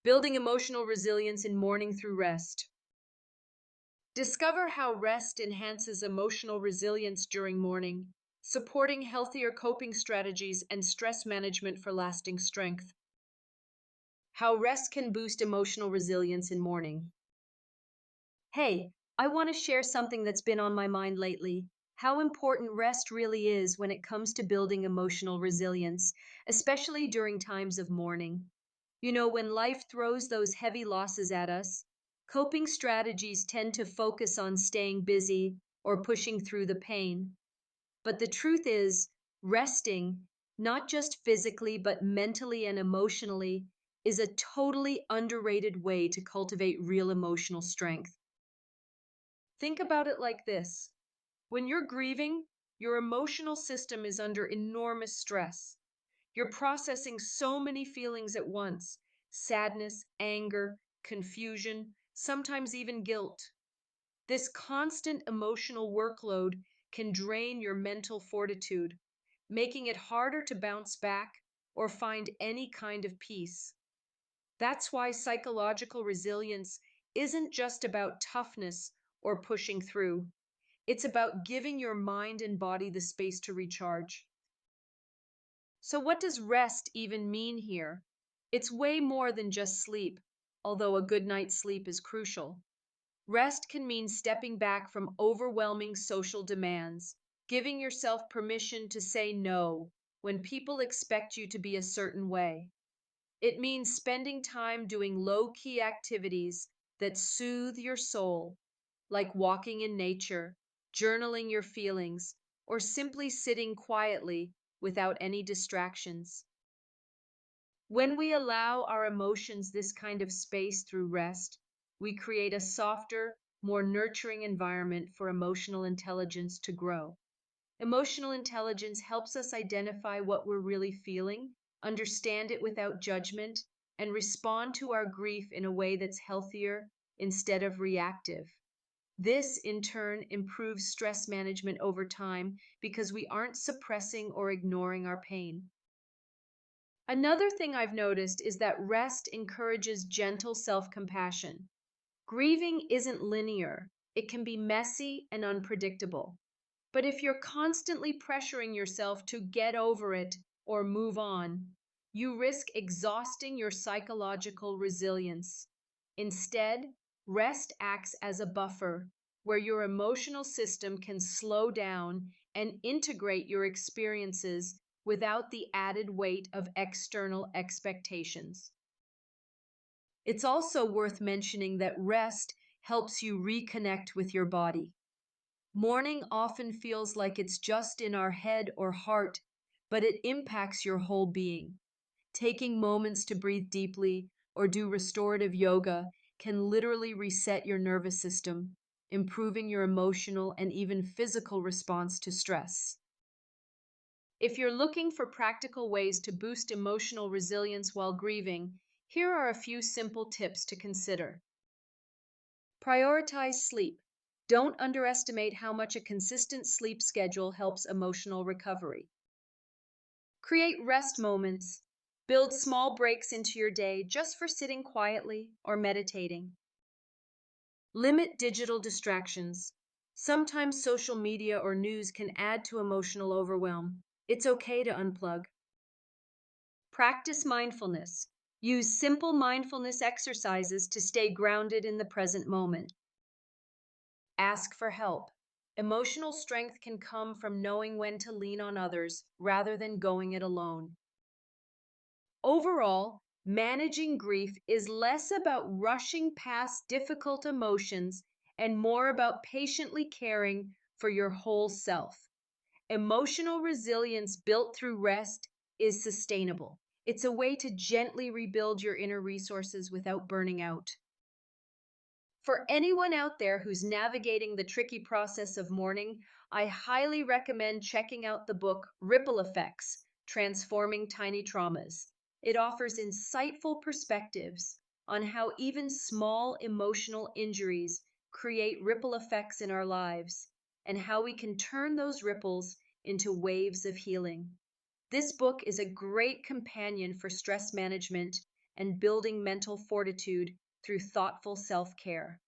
Building emotional resilience in mourning through rest. Discover how rest enhances emotional resilience during mourning, supporting healthier coping strategies and stress management for lasting strength. How rest can boost emotional resilience in mourning. Hey, I want to share something that's been on my mind lately. How important rest really is when it comes to building emotional resilience, especially during times of mourning. When life throws those heavy losses at us, coping strategies tend to focus on staying busy or pushing through the pain. But the truth is, resting, not just physically, but mentally and emotionally, is a totally underrated way to cultivate real emotional strength. Think about it like this: when you're grieving, your emotional system is under enormous stress. You're processing so many feelings at once: sadness, anger, confusion, sometimes even guilt. This constant emotional workload can drain your mental fortitude, making it harder to bounce back or find any kind of peace. That's why psychological resilience isn't just about toughness or pushing through. It's about giving your mind and body the space to recharge. So, what does rest even mean here? It's way more than just sleep, although a good night's sleep is crucial. Rest can mean stepping back from overwhelming social demands, giving yourself permission to say no when people expect you to be a certain way. It means spending time doing low key activities that soothe your soul, like walking in nature, journaling your feelings, or simply sitting quietly without any distractions. When we allow our emotions this kind of space through rest, we create a softer, more nurturing environment for emotional intelligence to grow. Emotional intelligence helps us identify what we're really feeling, understand it without judgment, and respond to our grief in a way that's healthier instead of reactive. This, in turn, improves stress management over time because we aren't suppressing or ignoring our pain. Another thing I've noticed is that rest encourages gentle self compassion. Grieving isn't linear, it can be messy and unpredictable. But if you're constantly pressuring yourself to get over it or move on, you risk exhausting your psychological resilience. Instead, rest acts as a buffer where your emotional system can slow down and integrate your experiences without the added weight of external expectations. It's also worth mentioning that rest helps you reconnect with your body. Mourning often feels like it's just in our head or heart, but it impacts your whole being. Taking moments to breathe deeply or do restorative yoga can literally reset your nervous system, improving your emotional and even physical response to stress. If you're looking for practical ways to boost emotional resilience while grieving, here are a few simple tips to consider. Prioritize sleep. Don't underestimate how much a consistent sleep schedule helps emotional recovery. Create rest moments. Build small breaks into your day just for sitting quietly or meditating. Limit digital distractions. Sometimes social media or news can add to emotional overwhelm. It's okay to unplug. Practice mindfulness. Use simple mindfulness exercises to stay grounded in the present moment. Ask for help. Emotional strength can come from knowing when to lean on others rather than going it alone. Overall, managing grief is less about rushing past difficult emotions and more about patiently caring for your whole self. Emotional resilience built through rest is sustainable. It's a way to gently rebuild your inner resources without burning out. For anyone out there who's navigating the tricky process of mourning, I highly recommend checking out the book Ripple Effects: Transforming Tiny Traumas. It offers insightful perspectives on how even small emotional injuries create ripple effects in our lives and how we can turn those ripples into waves of healing. This book is a great companion for stress management and building mental fortitude through thoughtful self-care.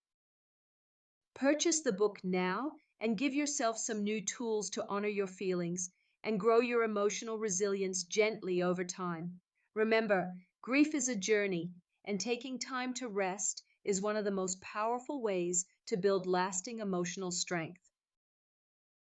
Purchase the book now and give yourself some new tools to honor your feelings and grow your emotional resilience gently over time. Remember, grief is a journey, and taking time to rest is one of the most powerful ways to build lasting emotional strength.